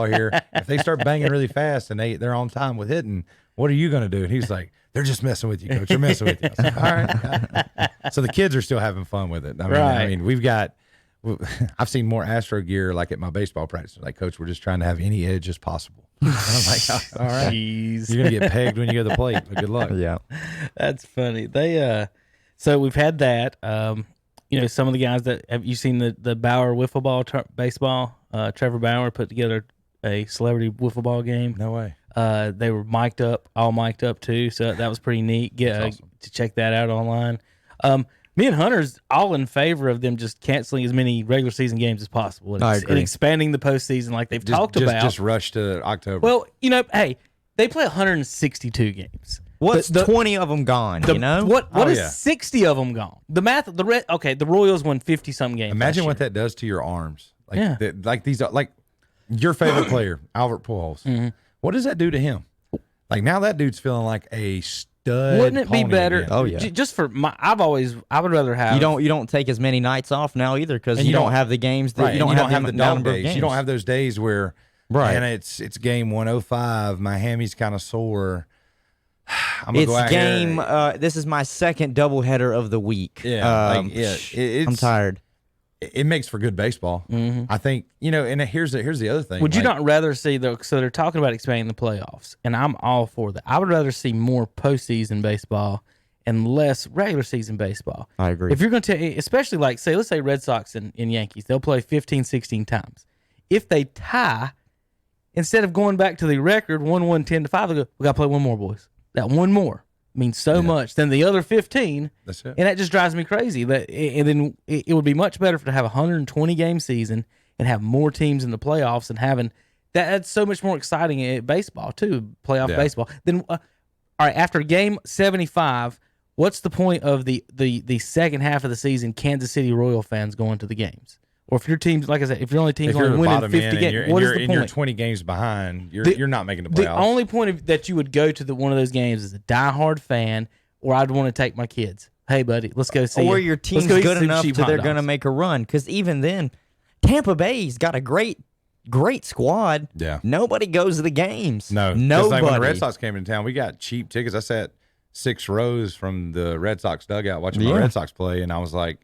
here. If they start banging really fast and they're on time with hitting, what are you going to do? And he's like, they're just messing with you, coach. They're messing with you. I was like, all right. So the kids are still having fun with it. I mean, I've seen more Astro gear like at my baseball practice. Like, coach, we're just trying to have any edge as possible. I'm like, oh, all right. Jeez. You're going to get pegged when you go to the plate, but good luck. Yeah. That's funny. So we've had that. Some of the guys that have you seen the Bauer wiffle ball baseball? Trevor Bauer put together a celebrity wiffle ball game. No way. They were all mic'd up too, so that was pretty neat. Awesome. To check that out online. Me and Hunter's all in favor of them just canceling as many regular season games as possible I agree. and expanding the postseason like they've talked about. Just rush to October. Well, hey, they play 162 games. What's 20 of them gone, What is 60 of them gone? The math, the Royals won 50-something games. Imagine what that does to your arms. Like your favorite player, Albert Pujols. Mm-hmm. What does that do to him? Like, now that dude's feeling like a stud. Wouldn't it be pony better? again. Oh, yeah. Just for I would rather have. You don't take as many nights off now either because you don't have the games. Right, You don't have the dog number of days. games. You don't have those days where, Right. and it's game 105. My hammy's kind of sore. I'm gonna It's go out game. here. This is my second doubleheader of the week. Yeah, I'm tired. It makes for good baseball. Mm-hmm. I think, and here's the other thing. Would you not rather see though? So they're talking about expanding the playoffs, and I'm all for that. I would rather see more postseason baseball and less regular season baseball. I agree. If you're going to, especially let's say Red Sox and Yankees, they'll play 15, 16 times. If they tie, instead of going back to the record 1-1, 10-5, they go, we got to play one more, boys. That one more means so much than the other 15. That's it. And that just drives me crazy. And then it would be much better to have a 120-game season and have more teams in the playoffs and having that's so much more exciting at baseball too, playoff baseball. Then, all right, after game 75, what's the point of the second half of the season? Kansas City Royal fans going to the games, or if your team's like I said, if your only team's only winning 50 games, what is the point? You're 20 games behind. You're not making the playoffs. The only point that you would go to one of those games is a diehard fan, or I'd want to take my kids. Hey, buddy, let's go see. Or your team's good enough that they're going to make a run. Because even then, Tampa Bay's got a great squad. Yeah. Nobody goes to the games. Nobody. Like when the Red Sox came into town, we got cheap tickets. I sat 6 rows from the Red Sox dugout watching the Red Sox play, and I was like,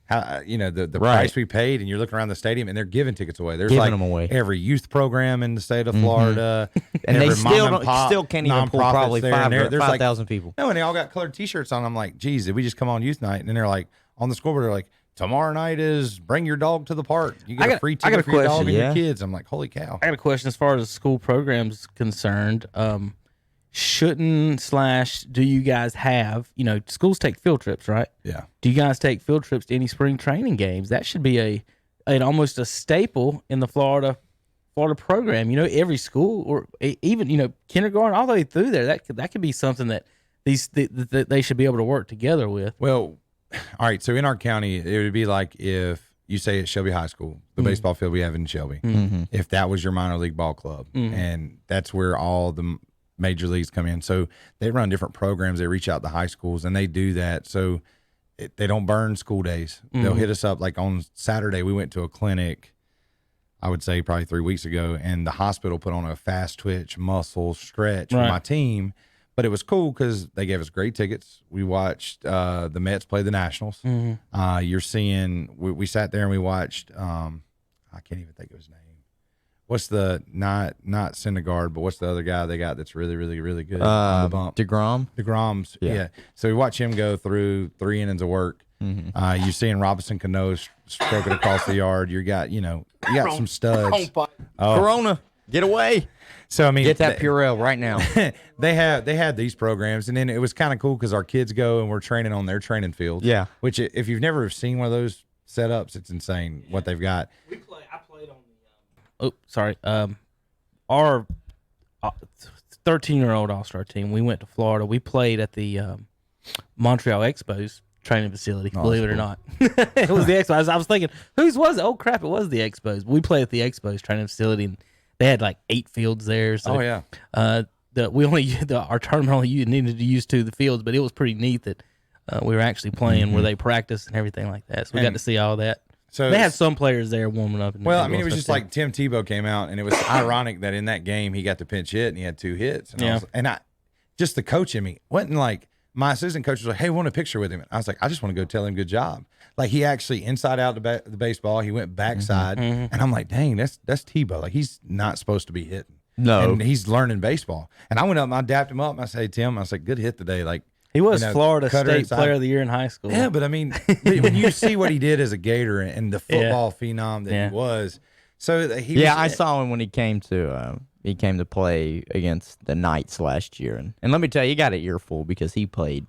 how the price we paid, and you're looking around the stadium, and they're giving tickets away. There's them away. Every youth program in the state of Florida, and they still can't even pull probably 5,000 people. No, and they all got colored T-shirts on. I'm like, geez, did we just come on youth night? And then they're like, on the scoreboard, they're like, tomorrow night is bring your dog to the park. You get a free ticket for your dog and your kids. I'm like, holy cow. I got a question as far as school programs concerned. Do you guys have, schools take field trips, right? Yeah. Do you guys take field trips to any spring training games? That should be almost a staple in the Florida program. Every school or even, kindergarten all the way through there, that could be something that they should be able to work together with. Well, all right. So in our county, it would be like if you say at Shelby High School, the baseball field we have in Shelby, if that was your minor league ball club, and that's where all the major leagues come in. So they run different programs. They reach out to high schools, and they do that. So they don't burn school days. They'll hit us up. Like on Saturday, we went to a clinic, I would say probably 3 weeks ago, and the hospital put on a fast twitch muscle stretch for my team. But it was cool because they gave us great tickets. We watched the Mets play the Nationals. You're seeing, we sat there and we watched, I can't even think of his name. What's the, not Syndergaard, but what's the other guy they got that's really, really, really good on the bump? DeGrom's, yeah. So we watch him go through 3 innings of work. You're seeing Robinson Cano stroke it across the yard. You got some studs. Corona, get away. So I mean, get that Purell right now. They had these programs, and then it was kind of cool because our kids go and we're training on their training fields. Yeah. Which if you've never seen one of those setups, it's insane what they've got. I played on the. Our 13-year-old All-Star team. We went to Florida. We played at the Montreal Expos training facility. Believe it or not, it was the Expos. I was thinking, whose was it? Oh crap! It was the Expos. We played at the Expos training facility, and they had like 8 fields there. So, our tournament only needed to use 2 of the fields, but it was pretty neat that we were actually playing where they practiced and everything like that. So we got to see all that. So they had some players there warming up. Well, I mean, it was just like Tim Tebow came out, and it was ironic that in that game he got the pinch hit and he had 2 hits. And I just the coach in me wasn't like, my assistant coach was like, "Hey, want a picture with him?" And I was like, "I just want to go tell him good job." Like he actually inside out the baseball, he went backside, and I'm like, "Dang, that's Tebow. Like he's not supposed to be hitting." No, and he's learning baseball. And I went up and I dapped him up and I said, "Hey, Tim," I was like, "Good hit today." Like he was Florida State Player of the Year in high school. Yeah, but I mean, when you see what he did as a Gator and the football phenom that he was, so he was, I saw him when he came to play against the Knights last year, and let me tell you, he got an earful because he played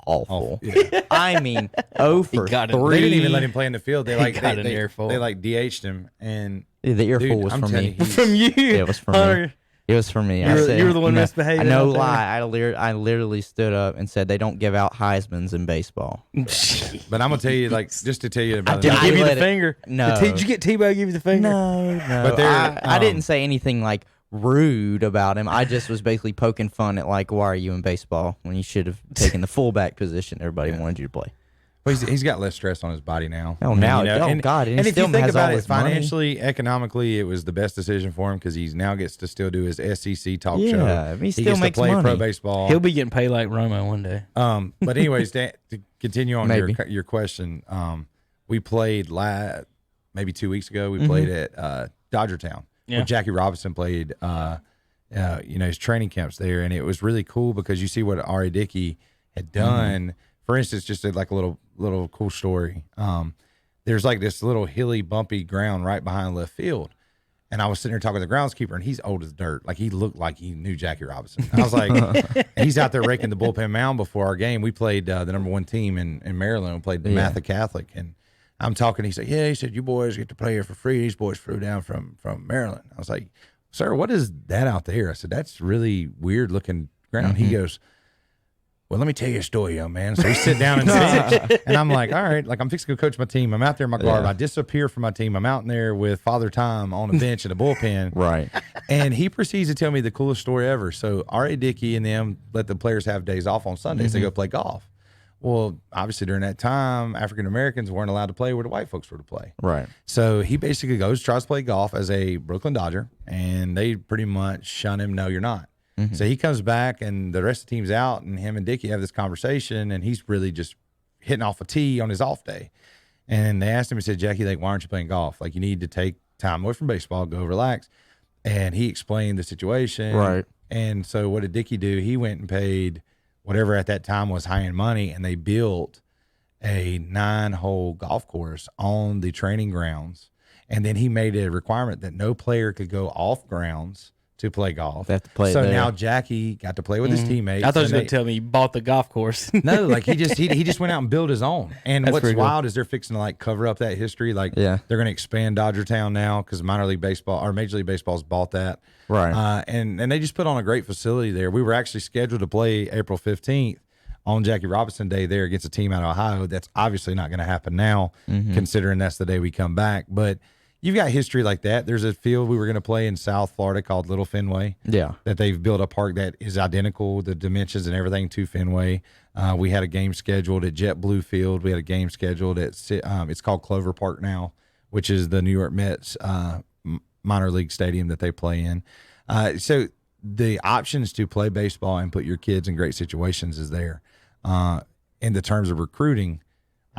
awful. Yeah. I mean, 0 for 3. They didn't even let him play in the field. They like got an earful. They like DH'd him, and the earful was from me. From you? Yeah, it was from me. It was for me. You were the one misbehaving. No lie. I literally stood up and said they don't give out Heismans in baseball. But I'm gonna tell you, like, just to tell you about did he give you the finger? No. Did you get Tebow give you the finger? No. But I didn't say anything like rude about him. I just was basically poking fun at like, why are you in baseball when you should have taken the fullback position everybody wanted you to play. Well, he's got less stress on his body now. Oh, now, God! And if you think about it, financially, economically, it was the best decision for him because he now gets to still do his SEC talk show. Yeah, he still gets makes to play money. pro baseball. He'll be getting paid like Romo one day. But anyways, to continue on your question, we played maybe 2 weeks ago. We played at Dodgertown, where Jackie Robinson played. His training camps there, and it was really cool because you see what R.A. Dickey had done. For instance, just like a little cool story. There's like this little hilly, bumpy ground right behind left field. And I was sitting there talking to the groundskeeper, and he's old as dirt. Like he looked like he knew Jackie Robinson. I was like, and he's out there raking the bullpen mound before our game. We played the number 1 team in Maryland. We played the Matha Catholic. And I'm talking, he said, he said, you boys get to play here for free. These boys flew down from Maryland. I was like, sir, what is that out there? I said, that's really weird looking ground. He goes, well, let me tell you a story, young man. So we sit down and sit, and I'm like, all right, like I'm fixing to go coach my team. I'm out there in my garb. I disappear from my team. I'm out in there with Father Time on a bench in a bullpen. Right. And he proceeds to tell me the coolest story ever. So R.A. Dickey and them let the players have days off on Sundays. They go play golf. Well, obviously during that time, African Americans weren't allowed to play where the white folks were to play. Right. So he basically tries to play golf as a Brooklyn Dodger, and they pretty much shun him. No, you're not. So he comes back, and the rest of the team's out, and him and Dickey have this conversation, and he's really just hitting off a tee on his off day. And they asked him, he said, Jackie, like, why aren't you playing golf? Like, you need to take time away from baseball, go relax. And he explained the situation. Right. And so what did Dickey do? He went and paid whatever at that time was high-end money, and they built a 9-hole golf course on the training grounds. And then he made a requirement that no player could go off grounds to play golf. They have to play so there. Now Jackie got to play with his teammates. I thought you were going to tell me you bought the golf course. No, like he just went out and built his own. And That's what's wild cool. is they're fixing to like cover up that history. Like they're going to expand Dodgertown now because minor league baseball or Major League Baseball's bought that. Right. And they just put on a great facility there. We were actually scheduled to play April 15th on Jackie Robinson Day there against a team out of Ohio. That's obviously not going to happen now, considering that's the day we come back. But you've got history like that. There's a field we were going to play in South Florida called Little Fenway. Yeah. That they've built a park that is identical, the dimensions and everything to Fenway. We had a game scheduled at JetBlue Field. We had a game scheduled at, it's called Clover Park now, which is the New York Mets minor league stadium that they play in. So the options to play baseball and put your kids in great situations is there. In the terms of recruiting,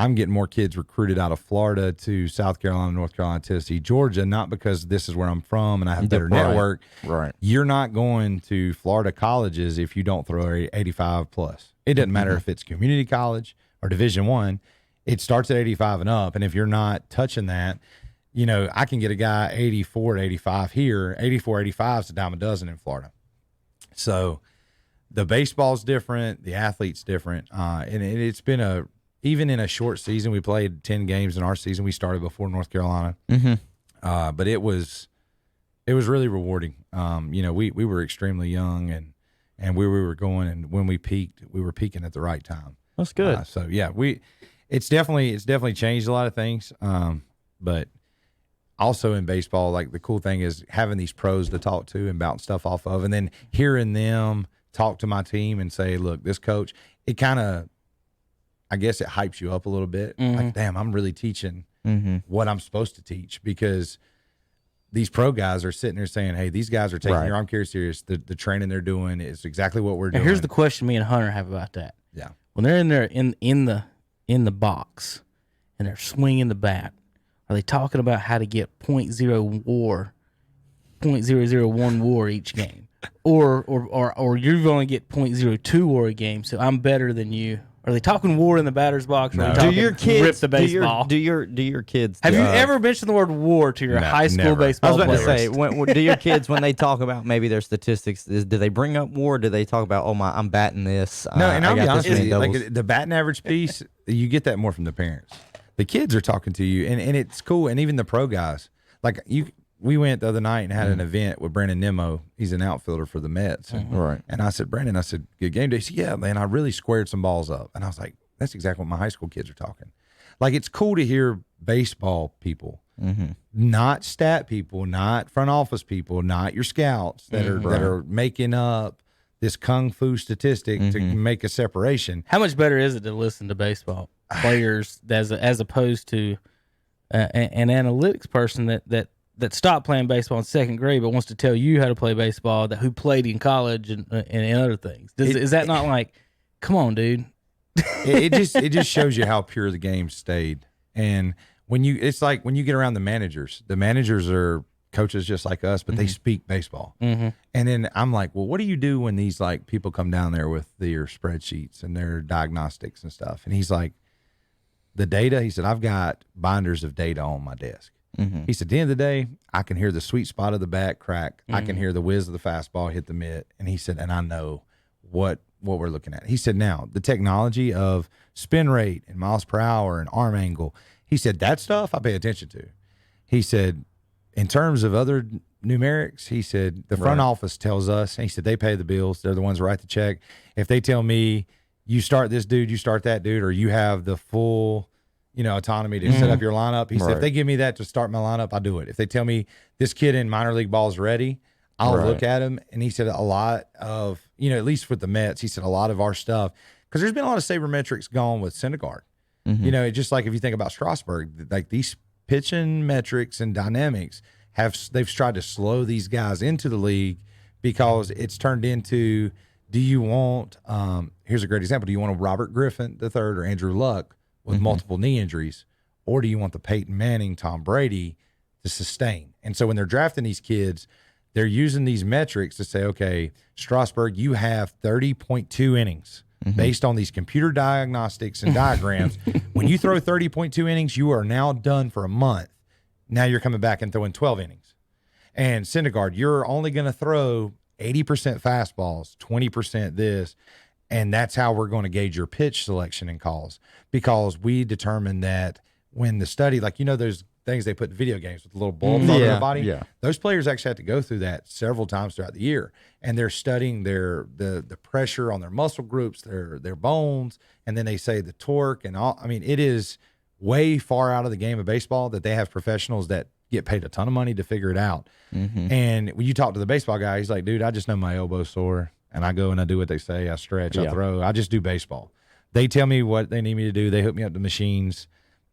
I'm getting more kids recruited out of Florida to South Carolina, North Carolina, Tennessee, Georgia, not because this is where I'm from and I have a better network. Right. You're not going to Florida colleges if you don't throw 85 plus. It doesn't matter if it's community college or Division I. It starts at 85 and up. And if you're not touching that, you know, I can get a guy 84 to 85 here. 84, 85 is a dime a dozen in Florida. So the baseball's different. The athlete's different. And it's been even in a short season, we played 10 games in our season. We started before North Carolina. But it was really rewarding. You know, we were extremely young and we were going, and when we peaked, we were peaking at the right time. That's good. So yeah, it's definitely changed a lot of things. But also in baseball, like the cool thing is having these pros to talk to and bounce stuff off of, and then hearing them talk to my team and say, look, this coach, it kind of, I guess it hypes you up a little bit. Like, damn, I'm really teaching what I'm supposed to teach, because these pro guys are sitting there saying, hey, these guys are taking your arm carry serious. The training they're doing is exactly what we're doing. Here's the question me and Hunter have about that. Yeah. When they're in there in the box and they're swinging the bat, are they talking about how to get .001 WAR each game, or you've only get .02 WAR a game, so I'm better than you? Are they talking WAR in the batter's box? Or Do your kids rip the baseball? Do your kids? Have you ever mentioned the word WAR to your high school baseball? I was about players? to say, do your kids, when they talk about maybe their statistics, do they bring up WAR? Do they talk about, I'm batting this? No, and I'll be honest with you, like like the batting average piece, you get that more from the parents. The kids are talking to you, and it's cool. And even the pro guys, like we went the other night and had an event with Brandon Nimmo. He's an outfielder for the Mets. And I said, Brandon, good game day. He said, yeah, man, I really squared some balls up. And I was like, that's exactly what my high school kids are talking. Like, it's cool to hear baseball people, not stat people, not front office people, not your scouts that are making up this kung fu statistic to make a separation. How much better is it to listen to baseball players as opposed to an analytics person that stopped playing baseball in second grade but wants to tell you how to play baseball, who played in college and other things? Is that not like, come on, dude? it just shows you how pure the game stayed. And it's like when you get around the managers are coaches just like us, but they speak baseball. And then I'm like, well, what do you do when these like people come down there with their spreadsheets and their diagnostics and stuff? And he's like, the data, he said, I've got binders of data on my desk. He said, at the end of the day, I can hear the sweet spot of the bat crack. I can hear the whiz of the fastball hit the mitt. And he said, and I know what we're looking at. He said, now the technology of spin rate and miles per hour and arm angle, he said, that stuff I pay attention to. He said, in terms of other numerics, he said, the front office tells us, and he said, they pay the bills. They're the ones who write the check. If they tell me you start this dude, you start that dude, or you have the full, autonomy to set up your lineup. He said, if they give me that to start my lineup, I'll do it. If they tell me this kid in minor league ball is ready, I'll look at him. And he said a lot of, at least with the Mets, he said a lot of our stuff, because there's been a lot of sabermetrics gone with Syndergaard. It's just like if you think about Strasburg, like these pitching metrics and dynamics they've tried to slow these guys into the league, because it's turned into, do you want, here's a great example. Do you want a Robert Griffin III or Andrew Luck with multiple knee injuries, or do you want the Peyton Manning, Tom Brady to sustain? And so when they're drafting these kids, they're using these metrics to say, okay, Strasburg, you have 30.2 innings based on these computer diagnostics and diagrams. When you throw 30.2 innings, you are now done for a month. Now you're coming back and throwing 12 innings. And Syndergaard, you're only going to throw 80% fastballs, 20% this. And that's how we're going to gauge your pitch selection and calls, because we determined that when the study, like, those things they put in video games with the little bulbs on their body, those players actually have to go through that several times throughout the year. And they're studying the pressure on their muscle groups, their bones, and then they say the torque and all. I mean, it is way far out of the game of baseball that they have professionals that get paid a ton of money to figure it out. And when you talk to the baseball guy, he's like, dude, I just know my elbow's sore. And I go and I do what they say. I stretch, I throw. I just do baseball. They tell me what they need me to do. They hook me up to machines.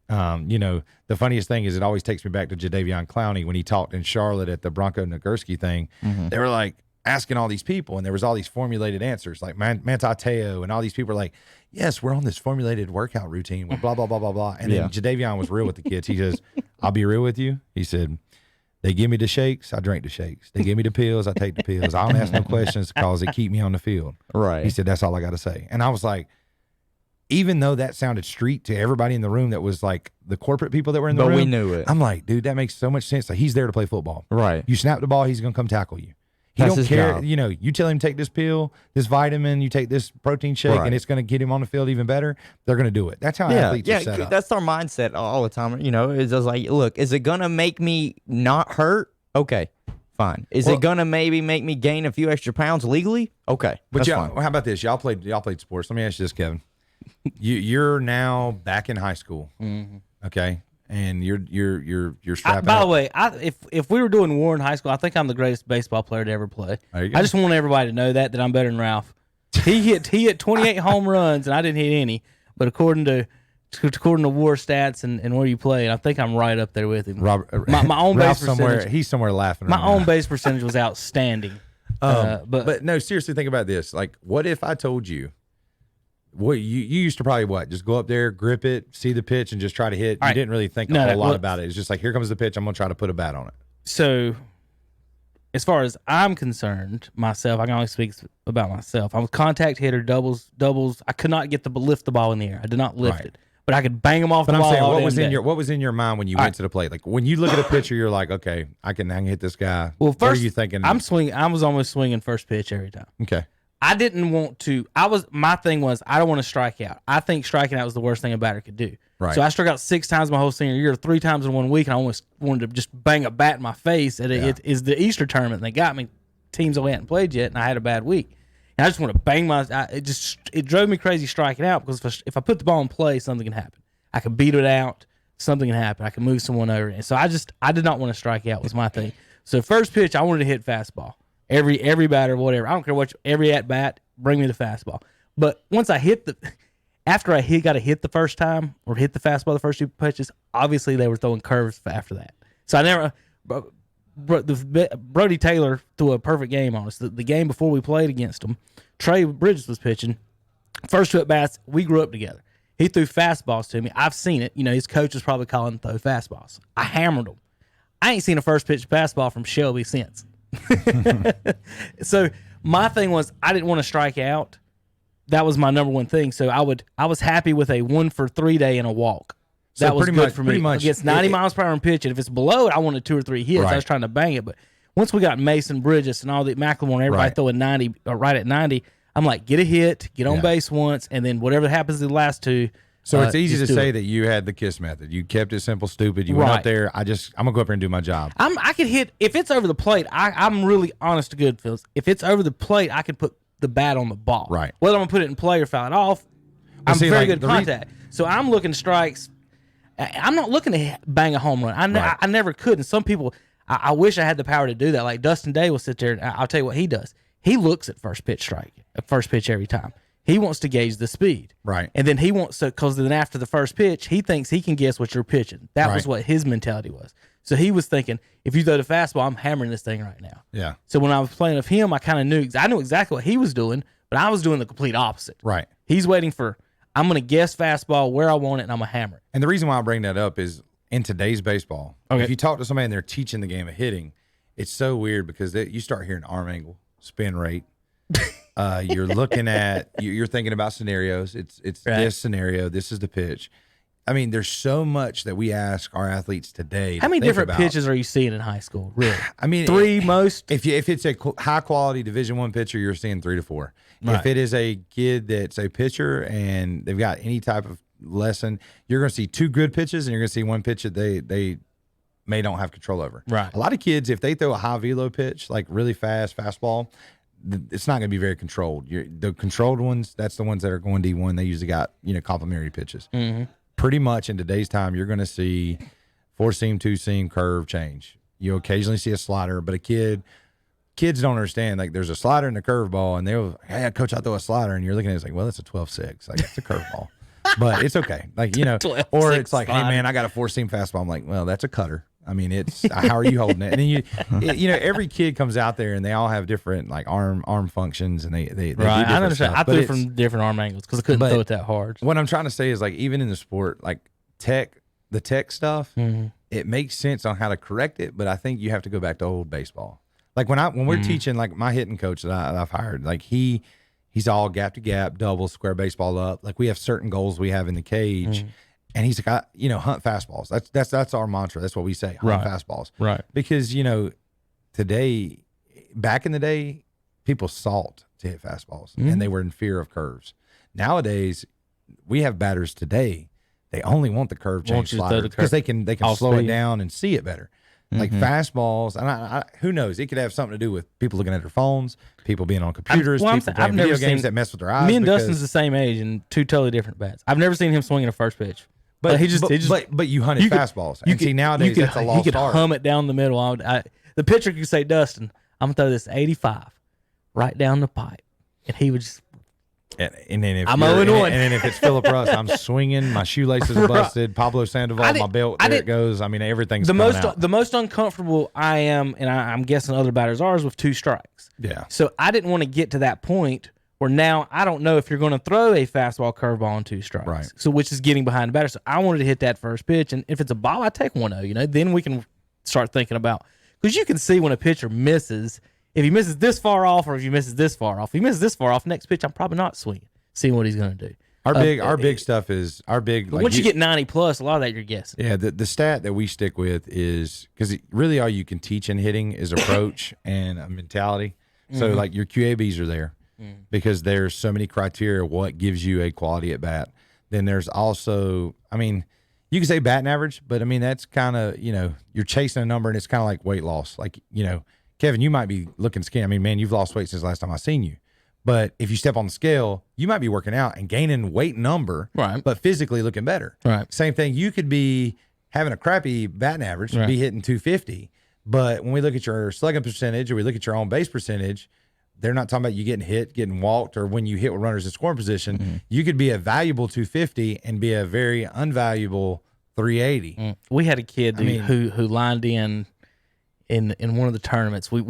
The funniest thing is it always takes me back to Jadeveon Clowney when he talked in Charlotte at the Bronco Nagurski thing. They were like asking all these people, and there was all these formulated answers, like Manti Te'o, and all these people were like, yes, we're on this formulated workout routine with blah, blah, blah, blah, blah. And then Jadeveon was real with the kids. He says, I'll be real with you. He said, they give me the shakes, I drink the shakes. They give me the pills, I take the pills. I don't ask no questions because they keep me on the field. Right. He said, that's all I got to say. And I was like, even though that sounded street to everybody in the room that was like the corporate people that were in the room. But we knew it. I'm like, dude, that makes so much sense. Like, he's there to play football. Right. You snap the ball, he's going to come tackle you. He That's don't his care. job. You tell him take this pill, this vitamin, you take this protein shake, and it's going to get him on the field even better. They're going to do it. That's how athletes are set up. That's our mindset all the time. It's just like, look, is it going to make me not hurt? Okay, fine. Is it going to maybe make me gain a few extra pounds legally? Okay, but fine. How about this? Y'all played sports. Let me ask you this, Kevin. You're now back in high school, okay, and you're strapping. By the way, if we were doing war in high school, I think I'm the greatest baseball player to ever play. There you go. I just want everybody to know that I'm better than Ralph. He hit 28 home runs, and I didn't hit any. But according to according to WAR stats and where you play, I think I'm right up there with him. My own Ralph base percentage. He's somewhere laughing. My right own now. base percentage was outstanding. But no, seriously, think about this. Like, what if I told you, what you used to probably just go up there, grip it, see the pitch, and just try to hit. You didn't really think a whole lot about it. It's just like, here comes the pitch. I'm gonna try to put a bat on it. So, as far as I'm concerned, myself, I can only speak about myself. I was contact hitter, doubles. I could not get lift the ball in the air. I did not lift it, but I could bang them off the ball. But I'm saying, what was in your mind when you went to the plate? Like when you look at a pitcher, you're like, okay, I can hit this guy. Well, first, what are you thinking? I'm swinging. I was almost swinging first pitch every time. Okay. I didn't want to. My thing was I don't want to strike out. I think striking out was the worst thing a batter could do. Right. So I struck out 6 times my whole senior year, 3 times in 1 week, and I almost wanted to just bang a bat in my face. And it is the Easter tournament, and they got me. Teams I hadn't played yet, and I had a bad week. And I just want to bang it drove me crazy striking out because if I put the ball in play, something can happen. I could beat it out, something can happen. I can move someone over. And so I did not want to strike out was my thing. So first pitch, I wanted to hit fastball. Every batter, whatever. I don't care every at bat, bring me the fastball. But once I after I got to hit the first time or hit the fastball the first 2 pitches, obviously they were throwing curves after that. So I never. Brody Taylor threw a perfect game on us. The game before we played against him, Trey Bridges was pitching. First 2 at bats, we grew up together. He threw fastballs to me. I've seen it. His coach was probably calling him throw fastballs. I hammered him. I ain't seen a first pitch fastball from Shelby since. So my thing was I didn't want to strike out. That was my number one thing. So I was happy with a 1 for 3 day and a walk. That was good for me. Pretty much, against 90 miles per hour and pitch. And if it's below it, I wanted 2 or 3 hits. Right. I was trying to bang it. But once we got Mason, Bridges, and all the McLemore and everybody throwing 90, right at 90, I'm like, get a hit, get on base once, and then whatever happens in the last 2. So it's easy to say that you had the KISS method. You kept it simple, stupid. You went out there. I'm gonna go up there and do my job. I could hit if it's over the plate. I'm really honest to good, Phil. If it's over the plate, I can put the bat on the ball. Right. Whether I'm gonna put it in play or foul it off, I'm very good at contact. So I'm looking strikes. I'm not looking to bang a home run. I never could. And some people, I wish I had the power to do that. Like Dustin Day will sit there, and I'll tell you what he does. He looks at first pitch every time. He wants to gauge the speed. Right. And then he wants to, because then after the first pitch, he thinks he can guess what you're pitching. That was what his mentality was. So he was thinking, if you throw the fastball, I'm hammering this thing right now. Yeah. So when I was playing with him, I knew exactly what he was doing, but I was doing the complete opposite. Right. He's waiting for, I'm going to guess fastball where I want it, and I'm going to hammer it. And the reason why I bring that up is in today's baseball, if you talk to somebody and they're teaching the game of hitting, it's so weird because you start hearing arm angle, spin rate. You're looking at, you're thinking about scenarios. It's this scenario. This is the pitch. I mean, there's so much that we ask our athletes today. How many different pitches are you seeing in high school? Really? I mean, 3 most. If it's a high quality Division I pitcher, you're seeing 3 to 4. Right. If it is a kid that's a pitcher and they've got any type of lesson, you're going to see 2 good pitches and you're going to see 1 pitch that they may don't have control over. Right. A lot of kids, if they throw a high velo pitch, like really fast fastball, it's not going to be very controlled. The controlled ones, that's the ones that are going D1. They usually got complementary pitches. Mm-hmm. Pretty much in today's time, you're going to see 4-seam, 2-seam, curve change. You occasionally see a slider, but kids don't understand. Like there's a slider and a curveball, and they'll, hey, coach, I throw a slider, and you're looking at it, it's like, well, it's a 12-6. Like it's a curveball, but it's okay. Like or it's like, hey man, I got a 4-seam fastball. I'm like, well, that's a cutter. I mean, it's how are you holding it? And then every kid comes out there and they all have different like arm functions and they do different I understand. Stuff. I threw from different arm angles because I couldn't throw it that hard. What I'm trying to say is like even in the sport, like the tech stuff, it makes sense on how to correct it, but I think you have to go back to old baseball. Like when we're teaching, like my hitting coach that I've hired, like he's all gap to gap, double, square baseball up. Like we have certain goals we have in the cage. And he's like, hunt fastballs. That's our mantra. That's what we say, hunt fastballs. Right. Because, today, back in the day, people sought to hit fastballs, and they were in fear of curves. Nowadays, we have batters today, they only want the curve change slider because they can slow it down and see it better. Like fastballs, and I who knows? It could have something to do with people looking at their phones, people being on computers, people playing video games that mess with their eyes. Me and Dustin's the same age and 2 totally different bats. I've never seen him swing in a first pitch. But you hunted fastballs. And see, nowadays that's a lost art. He could hum it down the middle. The pitcher could say, Dustin, I'm going to throw this 85 right down the pipe. And he would just And then if I'm you're- 0-1. and then if it's Philip Russ, I'm swinging. My shoelaces are busted. Pablo Sandoval, my belt, there it goes. I mean, everything's coming out. The most uncomfortable I am, and I'm guessing other batters are, is with 2 strikes. Yeah. So I didn't want to get to that point where now I don't know if you're going to throw a fastball curveball on 2 strikes. Right. So which is getting behind the batter. So I wanted to hit that first pitch, and if it's a ball, I take 1-0. Then we can start thinking about, because you can see when a pitcher misses, if he misses this far off or if he misses this far off. If he misses this far off, next pitch I'm probably not swinging, seeing what he's going to do. Our big stuff is our big. Like once you get 90 plus, a lot of that you're guessing. Yeah, the stat that we stick with is because really all you can teach in hitting is approach and a mentality. So like your QABs are there because there's so many criteria what gives you a quality at bat. Then there's also, I mean, you can say batting average, but I mean that's kind of, you're chasing a number and it's kind of like weight loss. Like, Kevin, you might be looking skinny. I mean, man, you've lost weight since the last time I seen you. But if you step on the scale, you might be working out and gaining weight number, right? But physically looking better. Right. Same thing. You could be having a crappy batting average, be hitting 250. But when we look at your slugging percentage or we look at your on base percentage, they're not talking about you getting hit, getting walked, or when you hit with runners in scoring position. You could be a valuable 250 and be a very unvaluable 380. We had a kid who lined in one of the tournaments. We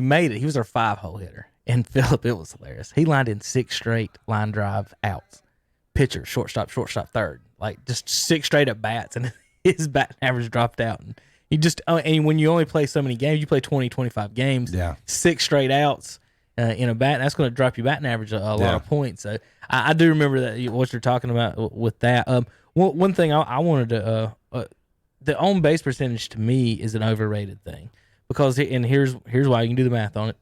made it. He was our 5-hole hitter. And Philip, it was hilarious. He lined in 6 straight line drive outs. Pitcher, shortstop, third. Like just 6 straight at bats, and his batting average dropped out. And he just, and when you only play so many games, you play 20, 25 games, 6 straight outs in a bat, that's going to drop your batting average a lot of points. So I do remember that what you're talking about with that. One thing I wanted to, the on base percentage to me is an overrated thing because, and here's why, you can do the math on it.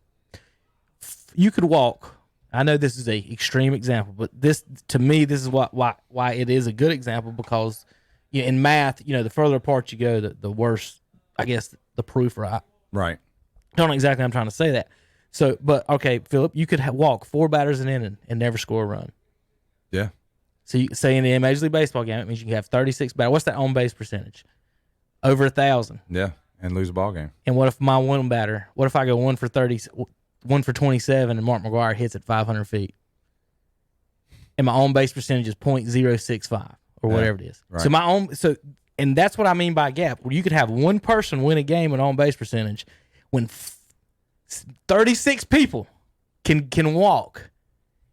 You could walk. I know this is a extreme example, but this to me, this is why it is a good example because in math, the further apart you go, the worse, I guess, the proof, right? Right. Don't know exactly how I'm trying to say that. So, but okay, Philip, you could walk 4 batters an inning and never score a run. Yeah. So you say in the Major League Baseball game, it means you can have 36 batters. What's that on base percentage? Over 1,000. Yeah, and lose a ball game. And what if my one batter? What if I go 1 for 30? 1 for 27 and Mark McGwire hits at 500 feet. And my on base percentage is .065 or whatever it is. Right. And that's what I mean by gap, where you could have one person win a game in on base percentage when 36 people can walk.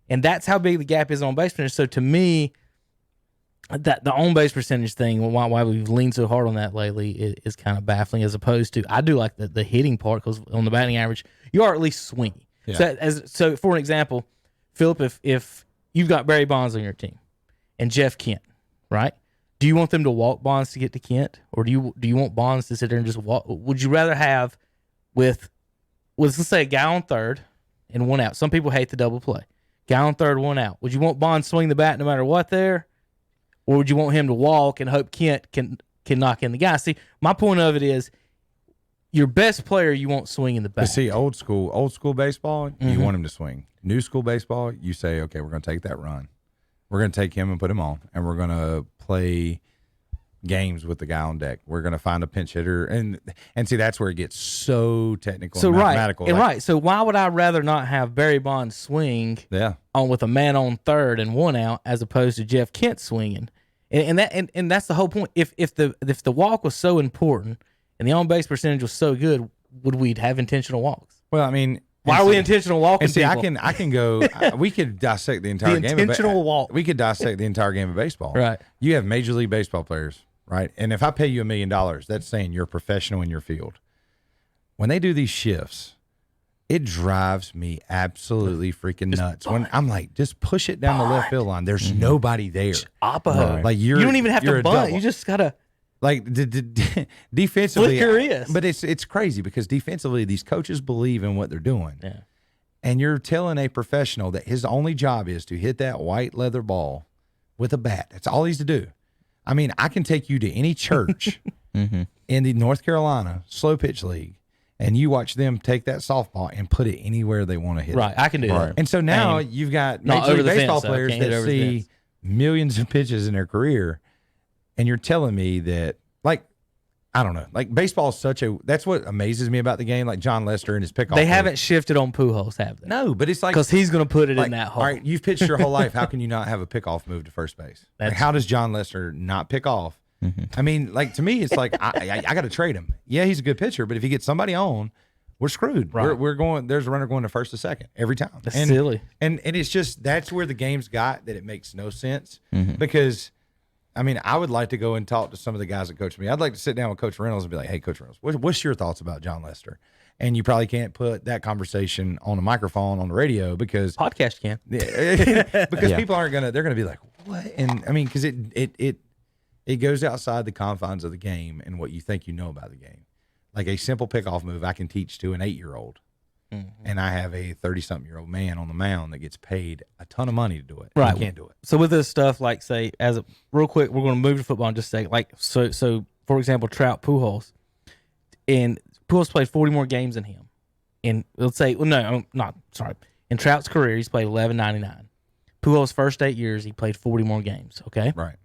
And that's how big the gap is on base percentage. So to me, that the on base percentage thing, why we've leaned so hard on that lately is kind of baffling, as opposed to, I do like the hitting part because on the batting average, you are at least swingy. Yeah. So for an example, Philip, if you've got Barry Bonds on your team and Jeff Kent, right? Do you want them to walk Bonds to get to Kent, or do you want Bonds to sit there and just walk? Would you rather have with let's say a guy on third and 1 out? Some people hate the double play. Guy on third, 1 out. Would you want Bonds swing the bat no matter what there? Or would you want him to walk and hope Kent can knock in the guy? See, my point of it is your best player you won't swing in the bat. But see, old school baseball, you want him to swing. New school baseball, you say, okay, we're going to take that run. We're going to take him and put him on, and we're going to play games with the guy on deck. We're going to find a pinch hitter, and see, that's where it gets so technical and mathematical. Right. So why would I rather not have Barry Bonds swing on with a man on third and 1 out as opposed to Jeff Kent swinging? And that's the whole point. If the walk was so important and the on base percentage was so good, would we have intentional walks? Well, I mean, why are we intentional walking? And see, people? I can go. We could dissect the entire game. Intentional walk. We could dissect the entire game of baseball. Right. You have Major League Baseball players, right? And if I pay you $1 million, that's saying you're a professional in your field. When they do these shifts, it drives me absolutely freaking nuts. When I'm like, just push it down the left field line. There's nobody there. Like you don't even have to bunt. You just gotta defensively. Flick your wrist. But it's crazy because defensively, these coaches believe in what they're doing. Yeah. And you're telling a professional that his only job is to hit that white leather ball with a bat. That's all he's to do. I mean, I can take you to any church in the North Carolina slow pitch league, and you watch them take that softball and put it anywhere they want to hit. Right, I can do that. And so now you've got Major League Baseball players that see millions of pitches in their career, and you're telling me that, like, I don't know. Like baseball is that's what amazes me about the game. Like John Lester and his pickoff. They haven't shifted on Pujols, have they? No, but it's like because he's going to put it in that hole. All right, you've pitched your whole life. How can you not have a pickoff move to first base? Like, how does John Lester not pick off? I mean, like to me, it's like I got to trade him. Yeah, he's a good pitcher, but if he gets somebody on, we're screwed. Right. We're going. There's a runner going to first to second every time. That's silly. And it's just that's where the game's got that it makes no sense because. I mean, I would like to go and talk to some of the guys that coach me. I'd like to sit down with Coach Reynolds and be like, "Hey, Coach Reynolds, what's your thoughts about John Lester?" And you probably can't put that conversation on a microphone on the radio because podcast can. Because people aren't gonna. They're gonna be like, "What?" And I mean, because it goes outside the confines of the game and what you think you know about the game. Like a simple pickoff move, I can teach to an 8-year-old. And I have a 30-something-year-old man on the mound that gets paid a ton of money to do it. Right. He can't do it. So with this stuff, like say, real quick, we're going to move to football and just say, like, so for example, Trout Pujols, and Pujols played 40 more games than him. And let's say, well, no, I'm not sorry. In Trout's career, he's played 1199. Pujols' first 8 years, he played 40 more games. Okay. Right.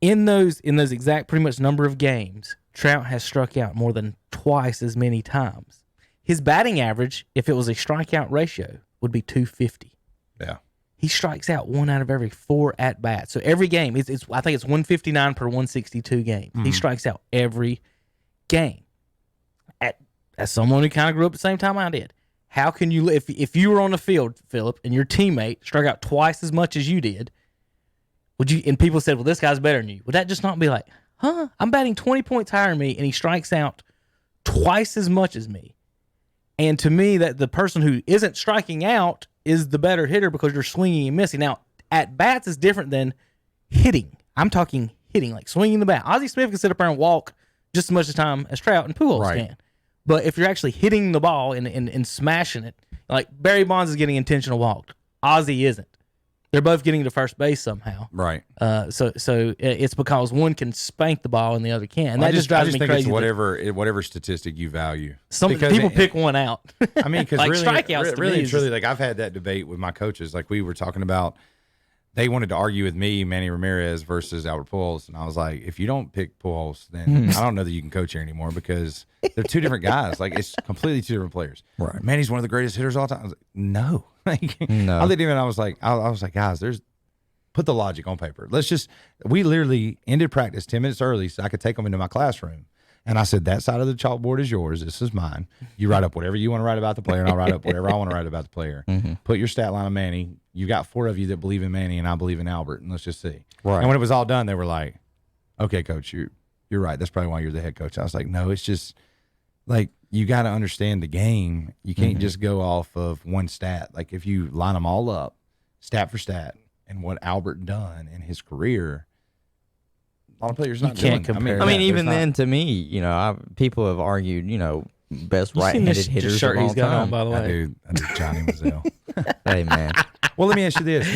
In those exact pretty much number of games, Trout has struck out more than twice as many times. His batting average, if it was a strikeout ratio, would be 250. Yeah. He strikes out 1 out of every 4 at bats. So every game, I think it's 159 per 162 games. He strikes out every game. As someone who kind of grew up at the same time I did, how can you, if you were on the field, Philip, and your teammate struck out twice as much as you did, would you? And people said, "Well, this guy's better than you." Would that just not be like, "Huh? I'm batting 20 points higher than me, and he strikes out twice as much as me." And to me, that the person who isn't striking out is the better hitter because you're swinging and missing. Now, at bats is different than hitting. I'm talking hitting, like swinging the bat. Ozzie Smith can sit up there and walk just as much time as Trout and Pujols can. But if you're actually hitting the ball and smashing it, like Barry Bonds is getting intentional walked, Ozzie isn't. They're both getting to first base somehow. Right. So it's because one can spank the ball and the other can't. And that just drives me think crazy. It's whatever statistic you value. Some people pick one out. I mean, because like really, strikeouts really and truly, like I've had that debate with my coaches. Like we were talking about, they wanted to argue with me, Manny Ramirez versus Albert Pujols, and I was like, if you don't pick Pujols, then I don't know that you can coach here anymore because they're two different guys. Like it's completely two different players. Right. Manny's one of the greatest hitters of all time. I was like, no. No. I looked at him and I was like, guys, put the logic on paper. We literally ended practice 10 minutes early so I could take them into my classroom. And I said, that side of the chalkboard is yours. This is mine. You write up whatever you want to write about the player, and I'll write up whatever I want to write about the player. Put your stat line on Manny. You got 4 of you that believe in Manny, and I believe in Albert, and let's just see. Right. And when it was all done, they were like, okay, coach, you're right. That's probably why you're the head coach. I was like, no, it's just like you got to understand the game. You can't just go off of one stat. Like if you line them all up, stat for stat, and what Albert done in his career, a lot of players not can't doing. compare. I mean, even then, to me, people have argued, best right-handed hitters shirt of all he's got time. on, by the way. I do Johnny Mazzell. Hey, man. Well, let me ask you this.